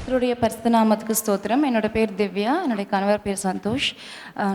கர்த்தருடைய பரிசுத்த நாமத்துக்கு ஸ்தோத்திரம். என்னோட பேர் திவ்யா, என்னுடைய கணவர் பேர் சந்தோஷ்.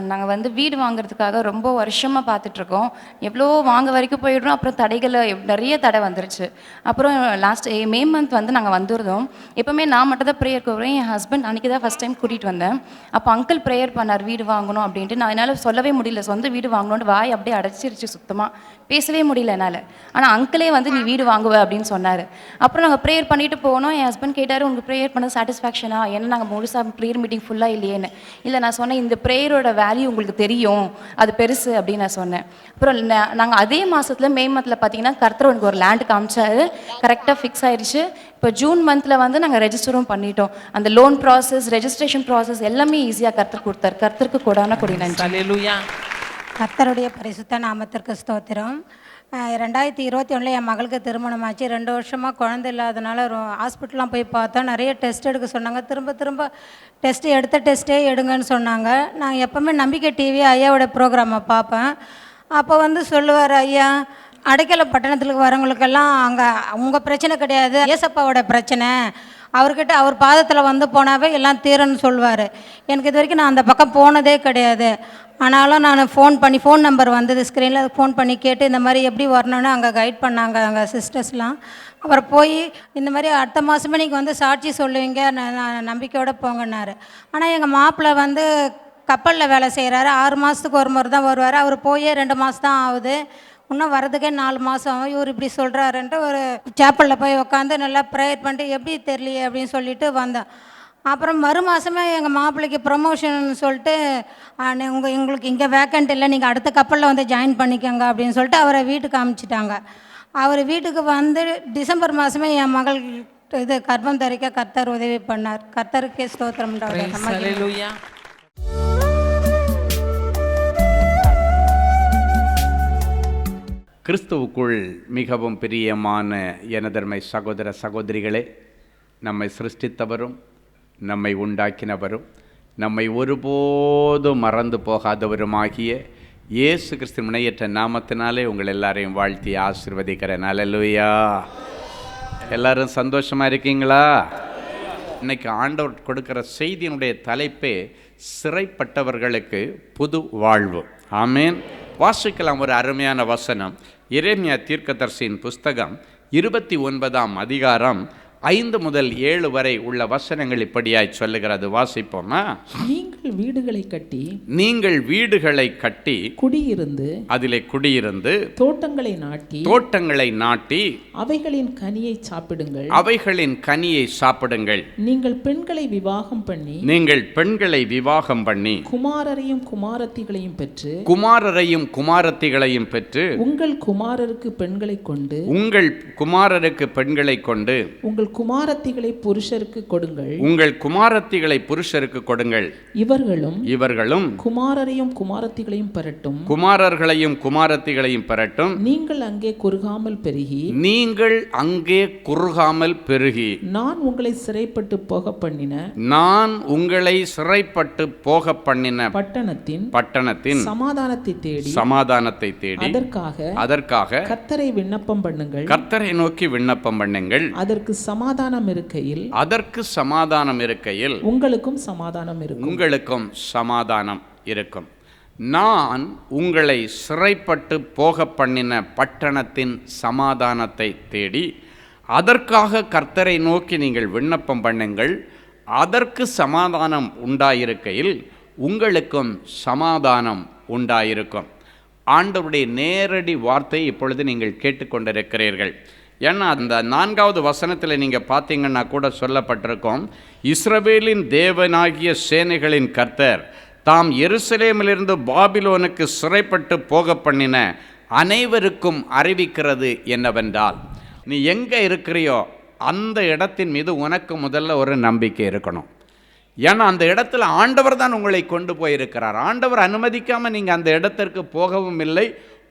நாங்கள் வந்து வீடு வாங்குறதுக்காக ரொம்ப வருஷமாக பார்த்துட்ருக்கோம். எவ்வளோ வாங்க வரைக்கும் போயிடுறோம். அப்புறம் தடைகளை நிறைய தடை வந்துருச்சு. அப்புறம் லாஸ்ட் மே மந்த் வந்து நாங்கள் வந்துருந்தோம். எப்போவுமே நான் மட்டும் தான் ப்ரேயருக்கு வருவேன். என் ஹஸ்பண்ட் அன்றைக்கி தான் ஃபஸ்ட் டைம் கூட்டிகிட்டு வந்தேன். அப்போ அங்கிள் ப்ரேயர் பண்ணார் வீடு வாங்கணும் அப்படின்ட்டு. நான் என்னால் சொல்லவே முடியல, சொந்த வீடு வாங்கணும்னு வாய் அப்படியே அடைச்சிருச்சு, சுத்தமாக பேசவே முடியல என்னால். ஆனால் அங்கிளே வந்து நீ வீடு வாங்குவ அப்படின்னு சொன்னார். அப்புறம் நாங்கள் ப்ரேயர் பண்ணிட்டு போனோம். என் ஹஸ்பண்ட் கேட்டார், உங்களுக்கு ப்ரேயர் பண்ண சாட்டிஸ்ஃபேக்ஷனா? ஏன்னா நாங்கள் முழுசாக ப்ரேயர் மீட்டிங் ஃபுல்லாக இல்லையேன்னு. இல்லை, நான் சொன்னேன் இந்த ப்ரேயரோட வேல்யூ உங்களுக்கு தெரியும், அது பெருசு அப்படின்னு நான் சொன்னேன். அப்புறம் நாங்கள் அதே மாதத்தில் மே மந்தில் பார்த்தீங்கன்னா கர்த்தர் எனக்கு ஒரு லேண்டு காமிச்சாரு. கரெக்டாக ஃபிக்ஸ் ஆயிடுச்சு. இப்போ ஜூன் மந்தில் வந்து நாங்கள் ரெஜிஸ்டரும் பண்ணிட்டோம். அந்த லோன் ப்ராசஸ், ரெஜிஸ்ட்ரேஷன் ப்ராசஸ் எல்லாமே ஈஸியாக கர்த்தர் கொடுத்தார். கர்த்தருக்கு கொடான கொடி நன்றி. கர்த்தருடைய பரிசுத்த நாமத்திற்கு ஸ்தோத்திரம். 2021 என் மகளுக்கு திருமணமாச்சு. 2 வருஷமாக குழந்தை இல்லாதனால ஹாஸ்பிட்டலாம் போய் பார்த்தோம். நிறைய டெஸ்ட் எடுக்க சொன்னாங்க. திரும்ப டெஸ்ட்டே எடுங்கன்னு சொன்னாங்க. நான் எப்போவுமே நம்பிக்கை டிவி ஐயாவோட ப்ரோக்ராமை பார்ப்பேன். அப்போ வந்து சொல்லுவார் ஐயா, அடைக்கல பட்டணத்துக்கு வரவங்களுக்கெல்லாம் அங்கே உங்கள் பிரச்சனை கிடையாது, ஏசப்பாவோட பிரச்சனை, அவர்கிட்ட அவர் பாதத்தில் வந்து போனாவே எல்லாம் தீரன்னு சொல்லுவார். எனக்கு இது வரைக்கும் நான் அந்த பக்கம் போனதே கிடையாது. ஆனாலும் நான் ஃபோன் நம்பர் வந்தது ஸ்க்ரீனில், ஃபோன் பண்ணி கேட்டு இந்த மாதிரி எப்படி வரணும்னு அங்கே கைட் பண்ணாங்க அங்கே சிஸ்டர்ஸ்லாம். அப்புறம் போய் இந்த மாதிரி அடுத்த மாதமே நீங்கள் வந்து சாட்சி சொல்லுவீங்க, நான் நம்பிக்கையோடு போங்கன்னாரு. ஆனால் எங்கள் மாப்பிள்ளை வந்து கப்பலில் வேலை செய்கிறாரு. 6 மாதத்துக்கு ஒரு முறை தான் வருவார். அவர் போயே 2 மாதம் தான் ஆகுது. இன்னும் வரதுக்கே 4 மாதம். இவர் இப்படி சொல்கிறாருன்ட்டு ஒரு சேப்பலில் போய் உட்காந்து நல்லா ப்ரேயர் பண்ணிட்டு எப்படி தெரியலையே அப்படின்னு சொல்லிட்டு வந்தேன். அப்புறம் மறு மாதமே எங்கள் மாப்பிள்ளைக்கு ப்ரமோஷன் சொல்லிட்டு உங்களுக்கு இங்கே வேக்கண்ட் இல்லை, நீங்கள் அடுத்த கப்பலில் வந்து ஜாயின் பண்ணிக்கோங்க அப்படின்னு சொல்லிட்டு அவரை வீட்டுக்கு அனுப்பிச்சிட்டாங்க. அவர் வீட்டுக்கு வந்து டிசம்பர் மாதமே என் மகள் இது கர்ப்பம் தரிக்க கர்த்தர் உதவி பண்ணார். கர்த்தருக்கே ஸ்தோத்திரம். கிறிஸ்துவுக்குள் மிகவும் பிரியமான எனதர்மை சகோதர சகோதரிகளே, நம்மை சிருஷ்டித்தவரும் நம்மை உண்டாக்கினவரும் நம்மை ஒருபோதும் மறந்து போகாதவருமாகிய இயேசு கிறிஸ்து முனையற்ற நாமத்தினாலே உங்கள் எல்லாரையும் வாழ்த்தி ஆசீர்வதிக்கிறேன். அல்லேலூயா. எல்லாரும் சந்தோஷமாக இருக்கீங்களா? இன்னைக்கு ஆண்டவர் கொடுக்கிற செய்தியினுடைய தலைப்பே சிறைப்பட்டவர்களுக்கு புது வாழ்வு. ஆமேன். வாசிக்கலாம் ஒரு அருமையான வசனம். எரேமியா தீர்க்கதரிசியின் புஸ்தகம் 29ஆம் அதிகாரம் 5 முதல் 7 வரை உள்ள வசனங்கள் இப்படியாய் சொல்லுகிறது. வாசிப்போமா? நீங்கள் வீடுகளை கட்டி குடியிருந்து தோட்டங்களை நாட்டி அவைகளின் கனியை சாப்பிடுங்கள். நீங்கள் பெண்களை விவாகம் பண்ணி குமாரரையும் குமாரத்திகளையும் பெற்று உங்கள் குமாரருக்கு பெண்களை கொண்டு உங்கள் குமாரத்திகளை புருஷருக்கு கொடுங்கள். இவர்களும் குமாரரையும் குமாரத்திகளையும் பெறட்டும். நீங்கள் அங்கே குறுகாமல் பெருகி நான் உங்களை சிறைப்பட்டு போக பண்ணின பட்டணத்தின் சமாதானத்தை தேடி அதற்காக கர்த்தரை நோக்கி விண்ணப்பம் பண்ணுங்கள். அதற்கு சமாதானம் இருக்கையில் உங்களுக்கும் சமாதானம் இருக்கும். நான் உங்களை சிறைப்பட்டு போக பண்ணின பட்டணத்தின் சமாதானத்தை தேடி அதற்காக கர்த்தரை நோக்கி நீங்கள் விண்ணப்பம் பண்ணுங்கள். அதற்கு சமாதானம் உண்டாயிருக்கையில் உங்களுக்கும் சமாதானம் உண்டாயிருக்கும். ஆண்டவருடைய நேரடி வார்த்தை இப்பொழுது நீங்கள் கேட்டுக்கொண்டிருக்கிறீர்கள். ஏன்னா அந்த 4வது வசனத்தில் நீங்கள் பார்த்தீங்கன்னா கூட சொல்லப்பட்டிருக்கும், இஸ்ரவேலின் தேவனாகிய சேனைகளின் கர்த்தர் தாம் எருசலேமிலிருந்து பாபிலோனுக்கு சிறைப்பட்டு போக பண்ணின அனைவருக்கும் அறிவிக்கிறது என்னவென்றால், நீ எங்கே இருக்கிறியோ அந்த இடத்தின் மீது உனக்கு முதல்ல ஒரு நம்பிக்கை இருக்கணும். ஏன்னா அந்த இடத்துல ஆண்டவர் தான் உங்களை கொண்டு போயிருக்கிறார். ஆண்டவர் அனுமதிக்காமல் நீங்கள் அந்த இடத்திற்கு போகவும் இல்லை,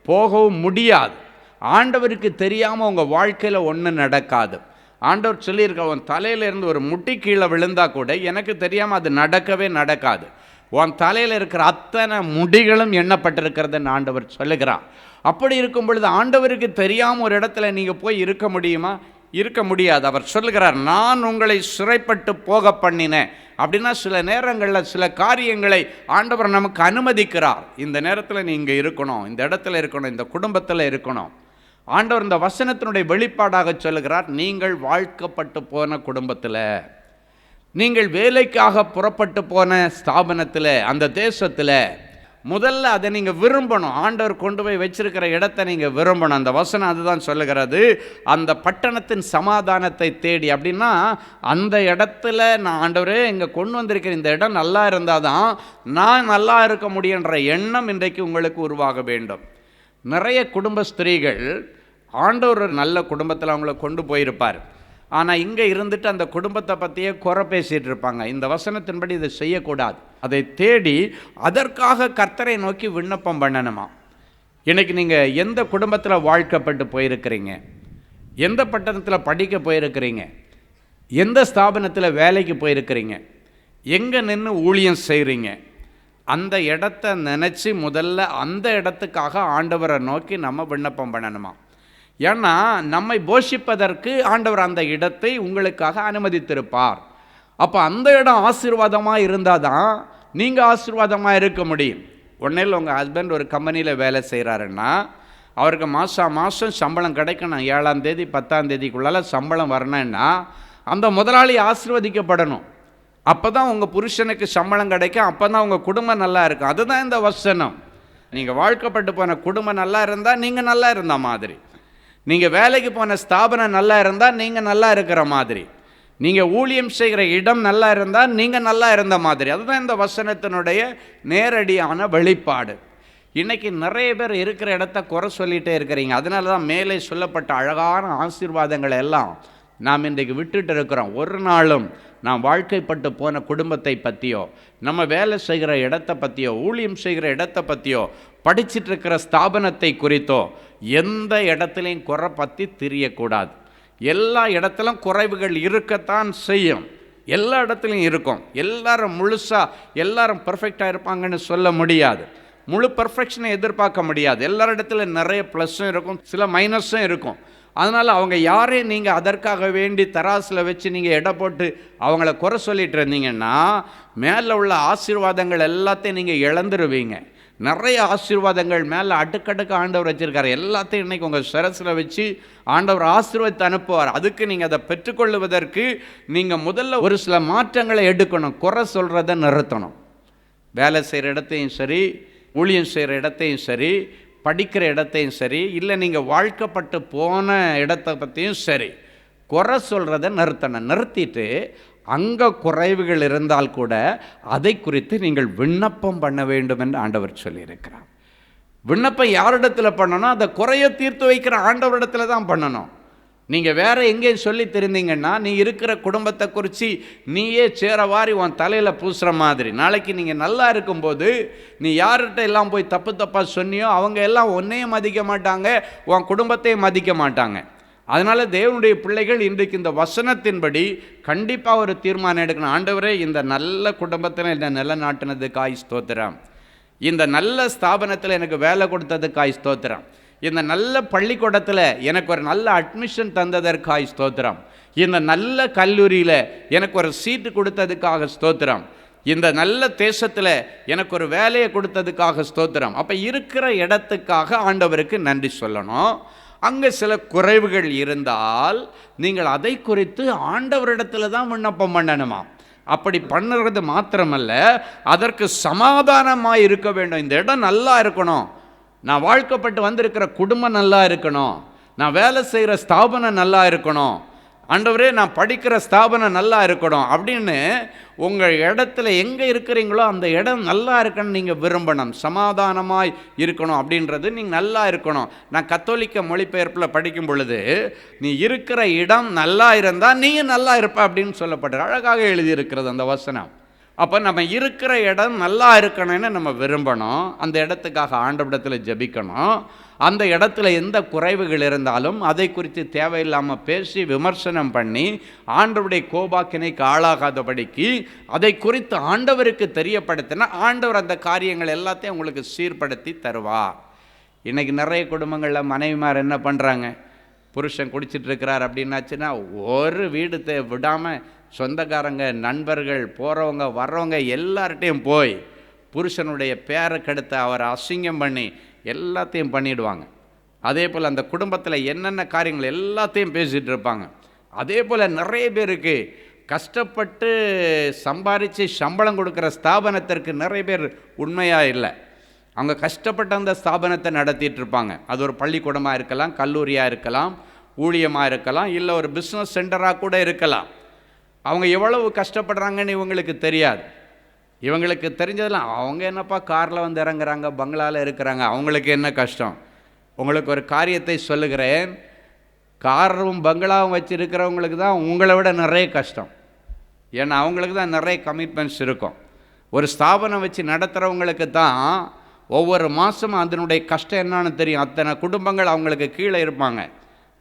போகவும் முடியாது. ஆண்டவருக்கு தெரியாமல் உங்கள் வாழ்க்கையில் ஒன்றும் நடக்காது. ஆண்டவர் சொல்லியிருக்க, உன் தலையிலேருந்து ஒரு முட்டி கீழே விழுந்தா கூட எனக்கு தெரியாமல் அது நடக்காது. உன் தலையில் இருக்கிற அத்தனை முடிகளும் எண்ணப்பட்டிருக்கிறதுன்னு ஆண்டவர் சொல்லுகிறார். அப்படி இருக்கும் பொழுது ஆண்டவருக்கு தெரியாமல் ஒரு இடத்துல நீங்கள் போய் இருக்க முடியுமா? இருக்க முடியாது. அவர் சொல்லுகிறார், நான் உங்களை சிறைப்பட்டு போக பண்ணினேன். அப்படின்னா சில நேரங்களில் சில காரியங்களை ஆண்டவர் நமக்கு அனுமதிக்கிறார். இந்த நேரத்தில் நீங்கள் இருக்கணும், இந்த இடத்துல இருக்கணும், இந்த குடும்பத்தில் இருக்கணும். ஆண்டவர் இந்த வசனத்தினுடைய வெளிப்பாடாக சொல்லுகிறார், நீங்கள் வாழ்க்கப்பட்டு போன குடும்பத்தில், நீங்கள் வேலைக்காக புறப்பட்டு போன ஸ்தாபனத்தில், அந்த தேசத்தில் முதல்ல அதை நீங்கள் விரும்பணும். ஆண்டவர் கொண்டு போய் வச்சிருக்கிற இடத்தை நீங்கள் விரும்பணும். அந்த வசனம் அதுதான் சொல்லுகிறது, அந்த பட்டணத்தின் சமாதானத்தை தேடி. அப்படின்னா அந்த இடத்துல நான் ஆண்டவரே இங்கே கொண்டு வந்திருக்கிற இந்த இடம் நல்லா இருந்தால் தான் நான் நல்லா இருக்க முடியுன்ற எண்ணம் இன்றைக்கு உங்களுக்கு உருவாக வேண்டும். நிறைய குடும்ப ஸ்திரீகள் ஆண்டவர் நல்ல குடும்பத்தில் அவங்கள கொண்டு போயிருப்பார், ஆனால் இங்கே இருந்துட்டு அந்த குடும்பத்தை பற்றியே குறை பேசிகிட்டு இருப்பாங்க. இந்த வசனத்தின்படி இதை செய்யக்கூடாது. அதை தேடி அதற்காக கர்த்தரை நோக்கி விண்ணப்பம் பண்ணணுமா. இன்றைக்கி நீங்கள் எந்த குடும்பத்தில் வாழ்க்கப்பட்டு போயிருக்கிறீங்க, எந்த பட்டணத்தில் படிக்க போயிருக்கிறீங்க, எந்த ஸ்தாபனத்தில் வேலைக்கு போயிருக்கிறீங்க, எங்கே நின்று ஊழியம் செய்கிறீங்க, அந்த இடத்த நினச்சி முதல்ல அந்த இடத்துக்காக ஆண்டவரை நோக்கி நம்ம விண்ணப்பம் பண்ணணுமா. ஏன்னா நம்மை போஷிப்பதற்கு ஆண்டவர் அந்த இடத்தை உங்களுக்காக அனுமதித்திருப்பார். அப்போ அந்த இடம் ஆசீர்வாதமாக இருந்தால் தான் நீங்கள் ஆசீர்வாதமாக இருக்க முடியும். ஒன்றில் உங்கள் ஹஸ்பண்ட் ஒரு கம்பெனியில் வேலை செய்கிறாருன்னா அவருக்கு மாதம் சம்பளம் கிடைக்கணும். 7ஆம் தேதி 10ஆம் தேதிக்குள்ளால் சம்பளம் வரணுன்னா அந்த முதலாளி ஆசீர்வதிக்கப்படணும். அப்போ தான் உங்கள் புருஷனுக்கு சம்பளம் கிடைக்கும், அப்போ தான் உங்கள் குடும்பம் நல்லா இருக்கும். அதுதான் இந்த வசனம். நீங்கள் வாழ்க்கப்பட்டு போன குடும்பம் நல்லா இருந்தால் நீங்கள் நல்லா இருந்த மாதிரி, நீங்கள் வேலைக்கு போன ஸ்தாபனம் நல்லா இருந்தால் நீங்கள் நல்லா இருக்கிற மாதிரி, நீங்கள் ஊழியம் செய்கிற இடம் நல்லா இருந்தால் நீங்கள் நல்லா இருந்த மாதிரி. அதுதான் இந்த வசனத்தினுடைய நேரடியான வெளிப்பாடு. இன்றைக்கி நிறைய பேர் இருக்கிற இடத்த குறை சொல்லிகிட்டே இருக்கிறீங்க. அதனால தான் மேலே சொல்லப்பட்ட அழகான ஆசீர்வாதங்களை எல்லாம் நாம் இன்றைக்கு விட்டுட்டு இருக்கிறோம். ஒரு நாளும் நாம் வாழ்க்கைப்பட்டு போன குடும்பத்தை பற்றியோ, நம்ம வேலை செய்கிற இடத்தை பற்றியோ, ஊழியம் செய்கிற இடத்தை பற்றியோ, படிச்சுட்டு இருக்கிற ஸ்தாபனத்தை குறித்தோ எந்த இடத்துலையும் குறை பற்றி தெரியக்கூடாது. எல்லா இடத்துலையும் குறைவுகள் இருக்கத்தான் செய்யும், எல்லா இடத்துலையும் இருக்கும். எல்லாரும் முழுசாக எல்லாரும் பர்ஃபெக்டாக இருப்பாங்கன்னு சொல்ல முடியாது, முழு பர்ஃபெக்ஷனை எதிர்பார்க்க முடியாது. எல்லா இடத்துல நிறைய ப்ளஸ்ஸும் இருக்கும், சில மைனஸும் இருக்கும். அதனால் அவங்க யாரையும் நீங்கள் அதற்காக வேண்டி தராசில் வச்சு நீங்கள் எடை போட்டு அவங்கள குறை சொல்லிட்டு இருந்தீங்கன்னா மேலே உள்ள ஆசீர்வாதங்கள் எல்லாத்தையும் நீங்கள் இழந்துருவீங்க. நிறைய ஆசீர்வாதங்கள் மேலே அடுக்கடுக்கு ஆண்டவர் வச்சுருக்காரு. எல்லாத்தையும் இன்றைக்கி உங்கள் சிரசில் வச்சு ஆண்டவர் ஆசீர்வாதத்தை அனுப்புவார். அதுக்கு நீங்கள் அதை பெற்றுக்கொள்வதற்கு நீங்கள் முதல்ல ஒரு சில மாற்றங்களை எடுக்கணும். குறை சொல்கிறத நிறுத்தணும். வேலை செய்கிற இடத்தையும் சரி, ஊழியம் செய்கிற இடத்தையும் சரி, படிக்கிற இடத்தையும் சரி, இல்லை நீங்கள் வாழ்க்கப்பட்டு போன இடத்தை பற்றியும் சரி, குறை சொல்கிறத நிறுத்தணும். நிறுத்திட்டு அங்கே குறைவுகள் இருந்தால் கூட அதை குறித்து நீங்கள் விண்ணப்பம் பண்ண வேண்டும் என்று ஆண்டவர் சொல்லியிருக்கிறார். விண்ணப்பம் யாரிடத்தில் பண்ணணும்? அதை குறைய தீர்த்து வைக்கிற ஆண்டவரிடத்தில் தான் பண்ணணும். நீங்கள் வேறு எங்கேயும் சொல்லி தெரிந்தீங்கன்னா நீ இருக்கிற குடும்பத்தை குறித்து நீயே சேரவாரி உன் தலையில் பூசுகிற மாதிரி, நாளைக்கு நீங்கள் நல்லா இருக்கும்போது நீ யார்கிட்ட எல்லாம் போய் தப்பு தப்பாக சொன்னியோ அவங்க எல்லாம் ஒன்றையும் மதிக்க மாட்டாங்க, உன் குடும்பத்தையும் மதிக்க மாட்டாங்க. அதனால் தேவனுடைய பிள்ளைகள் இன்றைக்கு இந்த வசனத்தின்படி கண்டிப்பாக ஒரு தீர்மானம் எடுக்கணும். ஆண்டவரே, இந்த நல்ல குடும்பத்தில் என்னை நிலநாட்டினதுக்காய் ஸ்தோத்திரம், இந்த நல்ல ஸ்தாபனத்தில் எனக்கு வேலை கொடுத்ததுக்காய் ஸ்தோத்திரம், இந்த நல்ல பள்ளிக்கூடத்தில் எனக்கு ஒரு நல்ல அட்மிஷன் தந்ததற்காய் ஸ்தோத்திரம், இந்த நல்ல கல்லூரியில் எனக்கு ஒரு சீட்டு கொடுத்ததுக்காக ஸ்தோத்திரம், இந்த நல்ல தேசத்தில் எனக்கு ஒரு வேலையை கொடுத்ததுக்காக ஸ்தோத்திரம். அப்போ இருக்கிற இடத்துக்காக ஆண்டவருக்கு நன்றி சொல்லணும். அங்கே சில குறைவுகள் இருந்தால் நீங்கள் அதை குறித்து ஆண்டவரிடத்தில் தான் விண்ணப்பம் பண்ணணுமா. அப்படி பண்ணுறது மாத்திரமல்ல, அதற்கு சமாதானமாக இருக்க வேண்டும். இந்த இடம் நல்லா இருக்கணும், நான் வாழ்க்கப்பட்டு வந்திருக்கிற குடும்பம் நல்லா இருக்கணும், நான் வேலை செய்கிற ஸ்தாபனம் நல்லா இருக்கணும், ஆண்டவரே நான் படிக்கிற ஸ்தாபனம் நல்லா இருக்கணும் அப்படின்னு உங்கள் இடத்துல எங்கே இருக்கிறீங்களோ அந்த இடம் நல்லா இருக்கணும்னு நீங்கள் விரும்பணும். சமாதானமாக இருக்கணும் அப்படின்றது நீங்கள் நல்லா இருக்கணும். நான் கத்தோலிக்க மொழிபெயர்ப்பில் படிக்கும் பொழுது நீ இருக்கிற இடம் நல்லா இருந்தால் நீங்கள் நல்லா இருப்ப அப்படின்னு சொல்லப்பட்டு அழகாக எழுதியிருக்கிறது அந்த வசனம். அப்போ நம்ம இருக்கிற இடம் நல்லா இருக்கணும்னு நம்ம விரும்பணும். அந்த இடத்துக்காக ஆண்டவரிடத்தில் ஜெபிக்கணும். அந்த இடத்துல எந்த குறைவுகள் இருந்தாலும் அதை குறித்து தேவையில்லாமல் பேசி விமர்சனம் பண்ணி ஆண்டவருடைய கோபாக்கினைக்கு ஆளாகாதபடிக்கு அதை குறித்து ஆண்டவருக்கு தெரியப்படுத்தினா ஆண்டவர் அந்த காரியங்கள் எல்லாத்தையும் உங்களுக்கு சீர்படுத்தி தருவார். இன்றைக்கி நிறைய குடும்பங்களில் மனைவிமார் என்ன பண்ணுறாங்க, புருஷன் குடிச்சிட்டு இருக்கிறார் அப்படின்னாச்சுன்னா ஒரு வீடு விடாமல் சொந்தக்காரங்க நண்பர்கள் போகிறவங்க வர்றவங்க எல்லார்ட்டையும் போய் புருஷனுடைய பேரை கெடுத்து அவரை அசிங்கம் பண்ணி எல்லாத்தையும் பண்ணிடுவாங்க. அதே போல் அந்த குடும்பத்தில் என்னென்ன காரியங்கள் எல்லாத்தையும் பேசிகிட்டு இருப்பாங்க. அதே போல் நிறைய பேருக்கு கஷ்டப்பட்டு சம்பாரித்து சம்பளம் கொடுக்குற ஸ்தாபனத்திற்கு நிறைய பேர் உண்மையாக இல்லை. அவங்க கஷ்டப்பட்டு அந்த ஸ்தாபனத்தை நடத்திட்டு இருப்பாங்க. அது ஒரு பள்ளிக்கூடமாக இருக்கலாம், கல்லூரியாக இருக்கலாம், ஊழியமாக இருக்கலாம், இல்லை ஒரு பிஸ்னஸ் சென்டராக கூட இருக்கலாம். அவங்க எவ்வளவு கஷ்டப்படுறாங்கன்னு இவங்களுக்கு தெரியாது. இவங்களுக்கு தெரிஞ்சதெல்லாம் அவங்க என்னப்பா காரில் வந்து இறங்குறாங்க, பங்களாவில் இருக்கிறாங்க, அவங்களுக்கு என்ன கஷ்டம். உங்களுக்கு ஒரு காரியத்தை சொல்லுகிறேன், காரும் பங்களாவும் வச்சுருக்கிறவங்களுக்கு தான் உங்களை விட நிறைய கஷ்டம். ஏன்னா அவங்களுக்கு தான் நிறைய கமிட்மெண்ட்ஸ் இருக்கும். ஒரு ஸ்தாபனம் வச்சு நடத்துகிறவங்களுக்கு தான் ஒவ்வொரு மாதமும் அதனுடைய கஷ்டம் என்னான்னு தெரியும். அத்தனை குடும்பங்கள் அவங்களுக்கு கீழே இருப்பாங்க,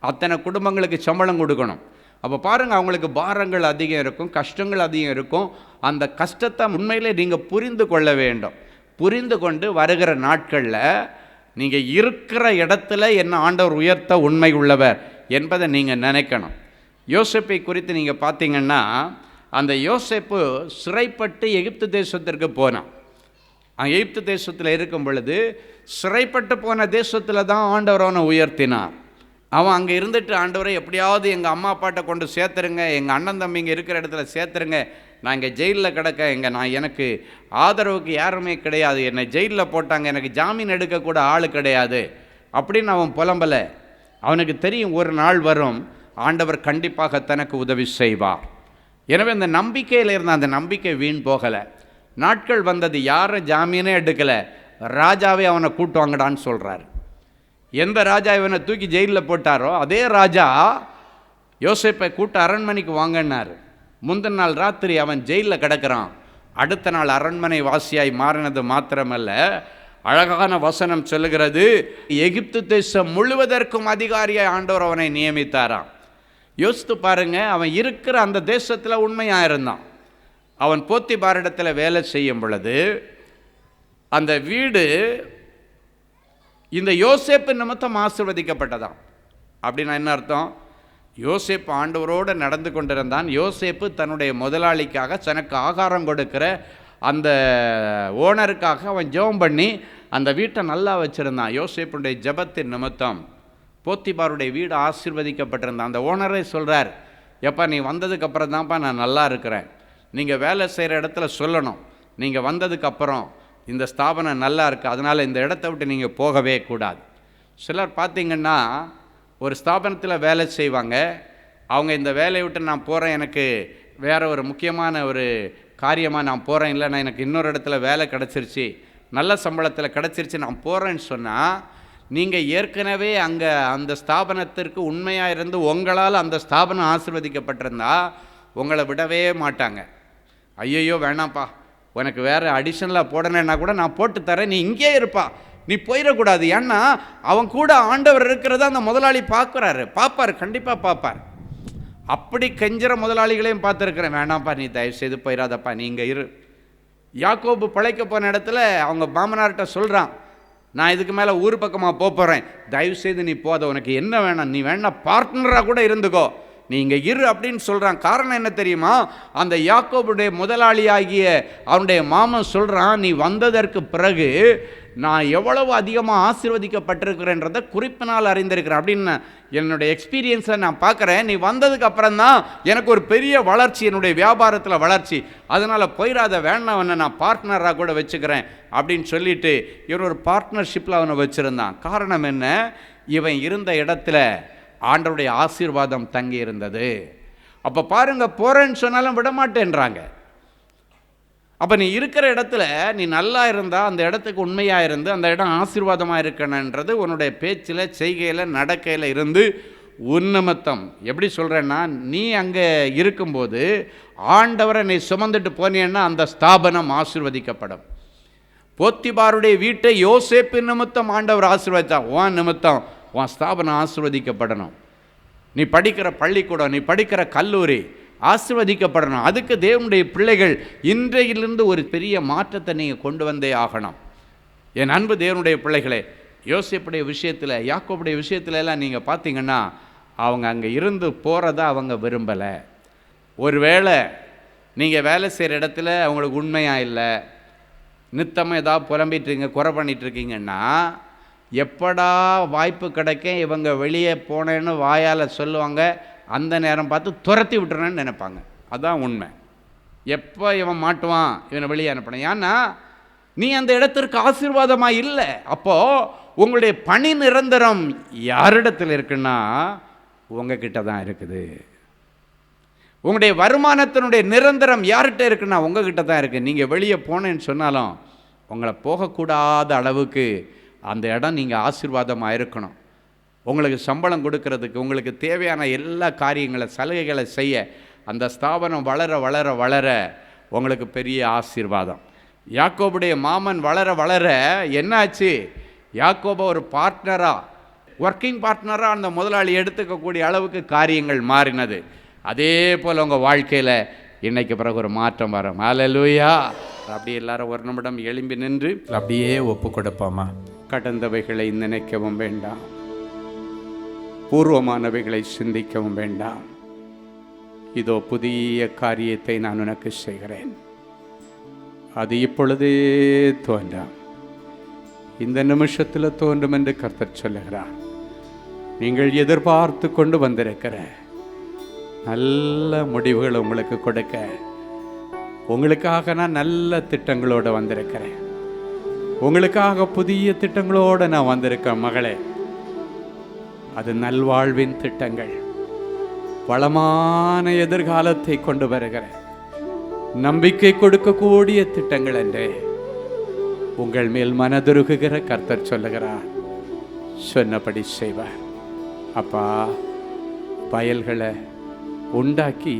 அத்தனை குடும்பங்களுக்கு சம்பளம் கொடுக்கணும். அப்போ பாருங்கள், அவங்களுக்கு பாரங்கள் அதிகம் இருக்கும், கஷ்டங்கள் அதிகம் இருக்கும். அந்த கஷ்டத்தை உண்மையிலே நீங்கள் புரிந்து கொள்ள வேண்டும். புரிந்து கொண்டு வருகிற நாட்களில் நீங்கள் இருக்கிற இடத்துல என்ன ஆண்டவர் உயர்த்த உண்மை உள்ளவர் என்பதை நீங்கள் நினைக்கணும். யோசேப்பை குறித்து நீங்கள் பார்த்தீங்கன்னா, அந்த யோசேப்பு சிறைப்பட்டு எகிப்து தேசத்திற்கு போனான். எகிப்து தேசத்தில் இருக்கும் பொழுது சிறைப்பட்டு போன தேசத்தில் தான் ஆண்டவர் அவனை உயர்த்தினார். அவன் அங்கே இருந்துட்டு, ஆண்டவரை எப்படியாவது எங்கள் அம்மா அப்பாட்ட கொண்டு சேர்த்துருங்க, எங்கள் அண்ணன் தம்பிங்க இருக்கிற இடத்துல சேர்த்துருங்க, நான் இங்கே ஜெயிலில் கிடக்க, எனக்கு ஆதரவுக்கு யாருமே கிடையாது, என்னை ஜெயிலில் போட்டாங்க, எனக்கு ஜாமீன் எடுக்கக்கூட ஆள் கிடையாது அப்படின்னு அவன் புலம்பலை. அவனுக்கு தெரியும் ஒரு நாள் வரும், ஆண்டவர் கண்டிப்பாக தனக்கு உதவி செய்வார். எனவே அந்த நம்பிக்கையில் இருந்த அந்த நம்பிக்கை வீண் போகலை. நாட்கள் வந்தது, யாரும் ஜாமீனே எடுக்கலை, ராஜாவே அவனை கூட்டுவாங்கடான்னு சொல்கிறார். எந்த ராஜா இவனை தூக்கி ஜெயிலில் போட்டாரோ அதே ராஜா யோசேப்பை கூட்ட அரண்மனைக்கு வாங்கினார். முந்தின நாள் ராத்திரி அவன் ஜெயிலில் கிடக்கிறான். அடுத்த நாள் அரண்மனை வாசியாய் மாறினது மாத்திரமல்ல, அழகான வசனம் சொல்லுகிறது, எகிப்து தேசம் முழுவதற்கும் அதிகாரியாய் ஆண்டவர் அவனை நியமித்தாராம். யோசித்து பாருங்க, அவன் இருக்கிற அந்த தேசத்தில் உண்மையாக இருந்தான். அவன் போத்திபாரிடத்தில் வேலை செய்யும் பொழுது அந்த வீடு இந்த யோசேப்பு நிமித்தம் ஆசீர்வதிக்கப்பட்டதாம். அப்படின்னா என்ன அர்த்தம்? யோசேப்பு ஆண்டவரோடு நடந்து கொண்டிருந்தான். யோசேப்பு தன்னுடைய முதலாளிக்காக தனக்கு ஆகாரம் கொடுக்கிற அந்த ஓனருக்காக அவன் ஜெபம் பண்ணி அந்த வீட்டை நல்லா வச்சுருந்தான். யோசேப்புடைய ஜெபத்தின் நிமித்தம் போத்திபாருடைய வீடு ஆசீர்வதிக்கப்பட்டிருந்தான். அந்த ஓனரே சொல்கிறார், எப்பா நீ வந்ததுக்கப்புறம் தான்ப்பா நான் நல்லா இருக்கிறேன், நீங்கள் வேலை செய்கிற இடத்துல சொல்லணும், நீங்கள் வந்ததுக்கப்புறம் இந்த ஸ்தாபனம் நல்லா இருக்குது, அதனால் இந்த இடத்த விட்டு நீங்கள் போகவே கூடாது. சிலர் பார்த்திங்கன்னா ஒரு ஸ்தாபனத்தில் வேலை செய்வாங்க, அவங்க இந்த வேலையை விட்டு நான் போகிறேன், எனக்கு வேறு ஒரு முக்கியமான ஒரு காரியமாக நான் போகிறேன், இல்லைன்னா எனக்கு இன்னொரு இடத்துல வேலை கிடச்சிருச்சு, நல்ல சம்பளத்தில் கிடச்சிருச்சு, நான் போகிறேன்னு சொன்னால், நீங்கள் ஏற்கனவே அங்கே அந்த ஸ்தாபனத்திற்கு உண்மையாக இருந்து உங்களால் அந்த ஸ்தாபனம் ஆசீர்வதிக்கப்பட்டிருந்தா உங்களை விடவே மாட்டாங்க. ஐயையோ வேணாம்ப்பா, உனக்கு வேறு அடிஷனலாக போடணுன்னா கூட நான் போட்டு தரேன், நீ இங்கே இருப்பா, நீ போயிடக்கூடாது. ஏன்னா அவன் கூட ஆண்டவர் இருக்கிறத அந்த முதலாளி பார்ப்பார், கண்டிப்பாக பார்ப்பார். அப்படி கெஞ்சிற முதலாளிகளையும் பார்த்துருக்குறேன், வேணாம்ப்பா நீ தயவுசெய்து போயிடாதப்பா, நீ இங்கே இரு. யாக்கோபு பிழைக்க போன இடத்துல அவங்க மாமனார்கிட்ட சொல்கிறான், நான் இதுக்கு மேலே ஊர் பக்கமாக போகிறேன், தயவுசெய்து நீ போத, உனக்கு என்ன வேணாம், நீ வேணா பார்ட்னராக கூட இருந்துக்கோ, நீ இங்கே இரு அப்படின்னு சொல்கிறான். காரணம் என்ன தெரியுமா? அந்த யாக்கோபுடைய முதலாளியாகிய அவனுடைய மாமன் சொல்கிறான், நீ வந்ததற்கு பிறகு நான் எவ்வளவு அதிகமாக ஆசீர்வதிக்கப்பட்டிருக்கிறேன்றதை குறிப்பினால் அறிந்திருக்கிறேன் அப்படின்னு என்னுடைய எக்ஸ்பீரியன்ஸில் நான் பார்க்குறேன். நீ வந்ததுக்கு அப்புறம் தான் எனக்கு ஒரு பெரிய வளர்ச்சி, என்னுடைய வியாபாரத்தில் வளர்ச்சி, அதனால் போயிடாத, வேணாவனை நான் பார்ட்னராக கூட வச்சுக்கிறேன் அப்படின்னு சொல்லிட்டு இவன் ஒரு பார்ட்னர்ஷிப்பில் அவனை வச்சுருந்தான். காரணம் என்ன? இவன் இருந்த இடத்துல ஆண்டவருடைய ஆசீர்வாதம் தங்கி இருந்தது. அப்போ பாருங்க, போறேன்னு சொன்னாலும் விடமாட்டேன்றாங்க. அப்போ நீ இருக்கிற இடத்துல நீ நல்லா இருந்தால் அந்த இடத்துக்கு உண்மையாக இருந்து அந்த இடம் ஆசீர்வாதமாக இருக்கணுன்றது உன்னுடைய பேச்சில், செய்கையில், நடக்கையில் இருந்து உன்னிமித்தம். எப்படி சொல்கிறேன்னா, நீ அங்கே இருக்கும்போது ஆண்டவரை நீ சுமந்துட்டு போனீன்னா அந்த ஸ்தாபனம் ஆசீர்வதிக்கப்படும். போத்திபாருடைய வீட்டை யோசேப்பு நிமித்தம் ஆண்டவர் ஆசீர்வதித்தார். உன் நிமித்தம் உன் ஸ்தாபனம் ஆசீர்வதிக்கப்படணும். நீ படிக்கிற பள்ளிக்கூடம், நீ படிக்கிற கல்லூரி ஆசீர்வதிக்கப்படணும். அதுக்கு தேவனுடைய பிள்ளைகள் இன்றையிலிருந்து ஒரு பெரிய மாற்றத்தை நீங்கள் கொண்டு வந்தே ஆகணும். என் அன்பு தேவனுடைய பிள்ளைகளே, யோசேப்புடைய விஷயத்தில், யாக்கோபுடைய விஷயத்துல எல்லாம் நீங்கள் பார்த்தீங்கன்னா அவங்க அங்கே இருந்து போகிறத அவங்க விரும்பலை. ஒருவேளை நீங்கள் வேலை செய்கிற இடத்துல அவங்களுக்கு உண்மையாக இல்லை, நித்தமாக ஏதாவது புலம்பிட்டுருங்க, குறை பண்ணிகிட்ருக்கீங்கன்னா, எப்படா வாய்ப்பு கிடைக்க இவங்க வெளியே போனேன்னு வாயால் சொல்லுவாங்க, அந்த நேரம் பார்த்து துரத்தி விட்டுறேன்னு நினைப்பாங்க. அதுதான் உண்மை. எப்போ இவன் மாட்டுவான், இவனை வெளியே அனுப்பணும். ஏன்னா நீ அந்த இடத்திற்கு ஆசீர்வாதமாக இல்லை. அப்போது உங்களுடைய பணி நிரந்தரம் யாரிடத்தில் இருக்குன்னா உங்ககிட்ட தான் இருக்குது. உங்களுடைய வருமானத்தினுடைய நிரந்தரம் யார்கிட்ட இருக்குன்னா உங்ககிட்ட தான் இருக்குது. நீங்கள் வெளியே போனேன்னு சொன்னாலும் உங்களை போகக்கூடாத அளவுக்கு அந்த இடம் நீங்கள் ஆசீர்வாதமாக இருக்கணும். உங்களுக்கு சம்பளம் கொடுக்கறதுக்கு, உங்களுக்கு தேவையான எல்லா காரியங்களை, சலுகைகளை செய்ய அந்த ஸ்தாபனம் வளர வளர வளர உங்களுக்கு பெரிய ஆசீர்வாதம். யாக்கோபுடைய மாமன் வளர வளர என்னாச்சு, யாக்கோபை ஒரு பார்ட்னராக, ஒர்க்கிங் பார்ட்னராக அந்த முதலாளி எடுத்துக்கக்கூடிய அளவுக்கு காரியங்கள் மாறினது. அதே போல் உங்கள் வாழ்க்கையில் இன்னைக்கு பிறகு ஒரு மாற்றம் வரும். ஹல்லேலூயா. அப்படியே எல்லாரும் ஒரு நிமிடம் எழும்பி நின்று அப்படியே ஒப்பு கொடுப்போமா. கடந்தவைகளை நினைக்கவும் வேண்டாம், பூர்வமானவைகளை சிந்திக்கவும் வேண்டாம். இதோ புதிய காரியத்தை நான் உனக்கு செய்கிறேன், அது இப்பொழுதே தோன்றாம், இந்த நிமிஷத்தில் தோன்றும் என்று கர்த்தர் சொல்லுகிறார். நீங்கள் எதிர்பார்த்து கொண்டு வந்திருக்கிற நல்ல முடிவுகள் உங்களுக்கு கொடுக்க உங்களுக்காக நான் நல்ல திட்டங்களோடு வந்திருக்கிறேன். உங்களுக்காக புதிய திட்டங்களோடு நான் வந்திருக்கேன் மகளே. அது நல்வாழ்வின் திட்டங்கள், வளமான எதிர்காலத்தை கொண்டு வருகிற, நம்பிக்கை கொடுக்கக்கூடிய திட்டங்கள் என்று உங்கள் மேல் மனதுருகுகிற கர்த்தர் சொல்லுகிறார். சொன்னபடி செய்வார். அப்பா, வயல்களை உண்டாக்கி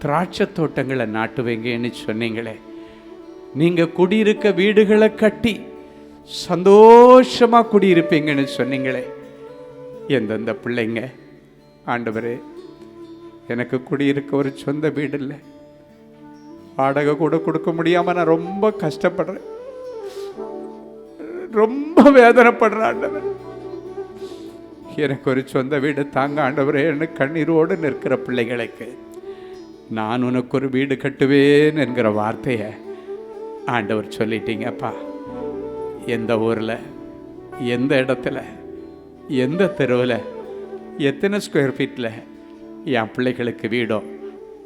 திராட்சை தோட்டங்களை நாட்டுவீங்கன்னு சொன்னீங்களே, நீங்கள் குடியிருக்க வீடுகளை கட்டி சந்தோஷமாக குடியிருப்பீங்கன்னு சொன்னீங்களே. எந்தெந்த பிள்ளைங்க ஆண்டவரே, எனக்கு குடியிருக்க ஒரு சொந்த வீடு இல்லை, வாடகை கூட கொடுக்க முடியாமல் நான் ரொம்ப கஷ்டப்படுறேன், ரொம்ப வேதனைப்படுறேன் ஆண்டவர், எனக்கு ஒரு சொந்த வீடு தாங்க ஆண்டவரே என்று கண்ணீரோடு நிற்கிற பிள்ளைகளுக்கு நான் உனக்கு ஒரு வீடு கட்டுவேன் என்கிற வார்த்தையை ஆண்டவர் சொல்லிட்டீங்கப்பா. எந்த ஊரில், எந்த இடத்துல, எந்த தெருவில், எத்தனை ஸ்கொயர் ஃபீட்டில் என் பிள்ளைகளுக்கு வீடோ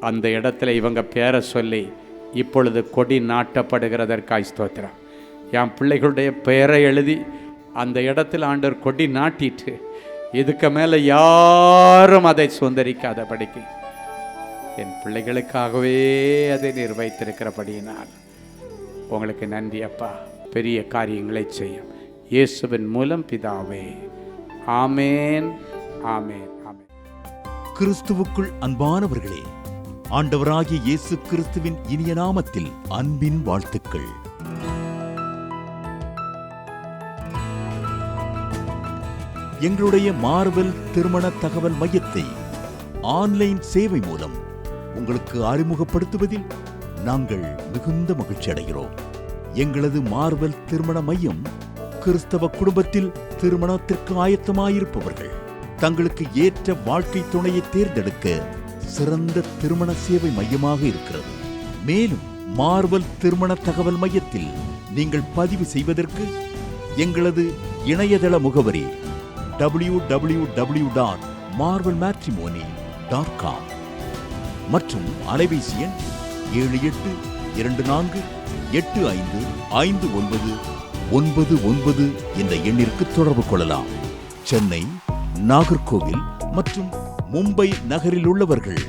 அந்த இடத்துல இவங்க பேரை சொல்லி இப்பொழுது கொடி நாட்டப்படுகிறதற்காய் ஸ்தோத்திரம். என் பிள்ளைகளுடைய பெயரை எழுதி அந்த இடத்துல ஆண்டவர் கொடி நாட்டிட்டு இதுக்கு மேலே யாரும் அதை சுதந்திரிக்காதபடிக்கு என் பிள்ளைகளுக்காகவே அதை நிர்வகித்திருக்கிறபடியினால் உங்களுக்கு நன்றி அப்பா. பெரிய காரியங்களை செய்யும் இயேசுவின் மூலம் பிதாவே. ஆமேன், ஆமேன், ஆமேன். கிறிஸ்துவுக்குள் அன்பானவர்களே, ஆண்டவராகிய இயேசு கிறிஸ்துவின் இனிய நாமத்தில் அன்பின் வாழ்த்துக்கள். எங்களுடைய மார்வெல் திருமண தகவல் மையத்தை ஆன்லைன் சேவை மூலம் உங்களுக்கு அறிமுகப்படுத்துவதில் நாங்கள் மிகுந்த மகிழ்ச்சி அடைகிறோம். எங்களது மார்வெல் திருமண மையம் கிறிஸ்தவ குடும்பத்தில் திருமணத்திற்கு ஆயத்தமாயிருப்பவர்கள் தங்களுக்கு ஏற்ற வாழ்க்கை துணையை தேர்ந்தெடுக்க சிறந்த திருமண சேவை மையமாக இருக்கிறது. மேலும் மார்வெல் திருமண தகவல் மையத்தில் நீங்கள் பதிவு செய்வதற்கு எங்களது இணையதள முகவரி www.marvelmatrimony.com மற்றும் அலைபேசி எண் 7824855999 என்ற எண்ணிற்கு தொடர்பு கொள்ளலாம். சென்னை, நாகர்கோவில் மற்றும் மும்பை நகரில் உள்ளவர்கள்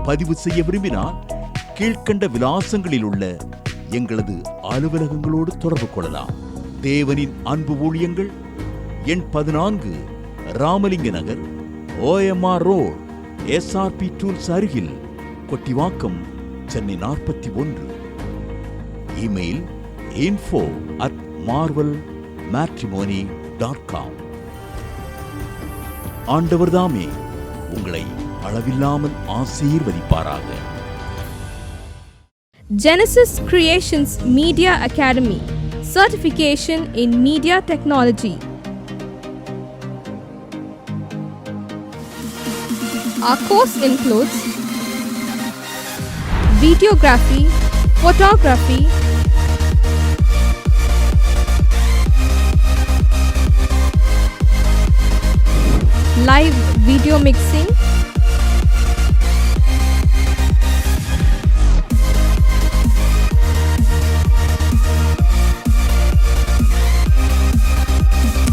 பதிவு செய்ய விரும்பினால் கீழ்க்கண்ட விலாசங்களில் உள்ள எங்களது அலுவலகங்களோடு தொடர்பு கொள்ளலாம். தேவனின் அன்பு ஊழியங்கள் எண் 14, ராமலிங்க நகர், OMR ரோட், SRP டூல்ஸ் அருகில், கொட்டிவாக்கம், சென்னை 41. Email info@marvelmatrimony.com. ஆண்டவர்தாமே உங்களை அளவில்லாமல் ஆசீர்வதிப்பாராக. Genesis Creations Media Academy, certification in media technology. Our course includes videography, photography, live video mixing,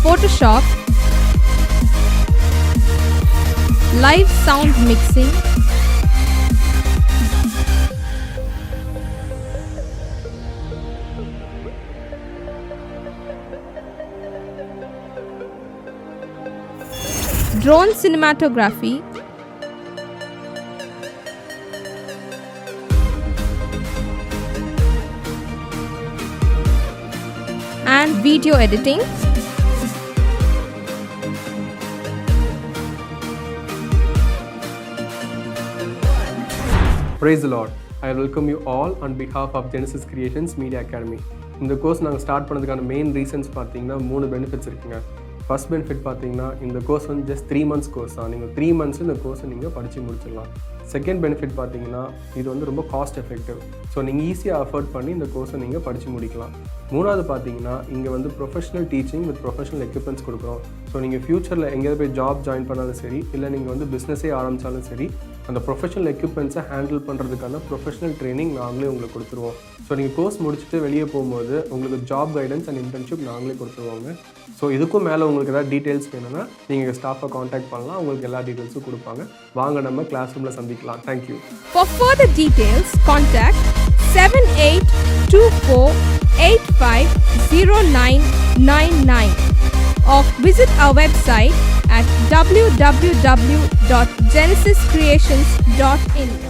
Photoshop, live sound mixing, drone cinematography, and video editing. Praise the Lord. I welcome you all on behalf of Genesis Creations Media Academy. இந்த course நாங்கள் start பண்ணதுக்கான main reasons பார்த்தீங்கன்னா 3 benefits இருக்குங்க. First benefit பார்த்தீங்கன்னா இந்த course வந்து just 3 months course தான். நீங்கள் 3 months இந்த கோர்ஸை நீங்கள் படித்து முடிச்சிடலாம். செகண்ட் பெனிஃபிட் பார்த்தீங்கன்னா இது வந்து ரொம்ப காஸ்ட் எஃபெக்டிவ். ஸோ நீங்கள் ஈஸியாக அஃபோர்ட் பண்ணி இந்த கோர்ஸை நீங்கள் படித்து முடிக்கலாம். மூணாவது பார்த்தீங்கன்னா இங்கே வந்து professional teaching with professional equipments கொடுக்குறோம். ஸோ நீங்கள் ஃப்யூச்சரில் எங்கேயாவது போய் ஜாப் ஜாயின் பண்ணாலும் சரி, இல்லை நீங்கள் வந்து பிஸ்னஸே ஆரம்பித்தாலும் சரி, அந்த ப்ரொஃபஷனல் எக்யூப்மெண்ட்ஸை ஹேண்டில் பண்ணுறதுக்கான ப்ரொஃபஷனல் ட்ரைனிங் நாங்களே உங்களுக்கு கொடுத்துருவோம். ஸோ நீங்கள் கோர்ஸ் முடிச்சுட்டு வெளியே போகும்போது உங்களுக்கு ஜாப் கைடன்ஸ் அண்ட் இன்டர்ன்ஷிப் நாங்களே கொடுத்துருவோங்க. ஸோ இதுக்கும் மேலே உங்களுக்கு ஏதாவது டீட்டெயில்ஸ் வேணும்னா நீங்கள் ஸ்டாஃபை காண்டாக்ட் பண்ணலாம். உங்களுக்கு எல்லா டீட்டெயில்ஸும் கொடுப்பாங்க. வாங்க நம்ம கிளாஸ் ரூமில் சந்திக்கலாம். Thank you. For further details, contact 7824850999 or visit our website at www.genesiscreations.in.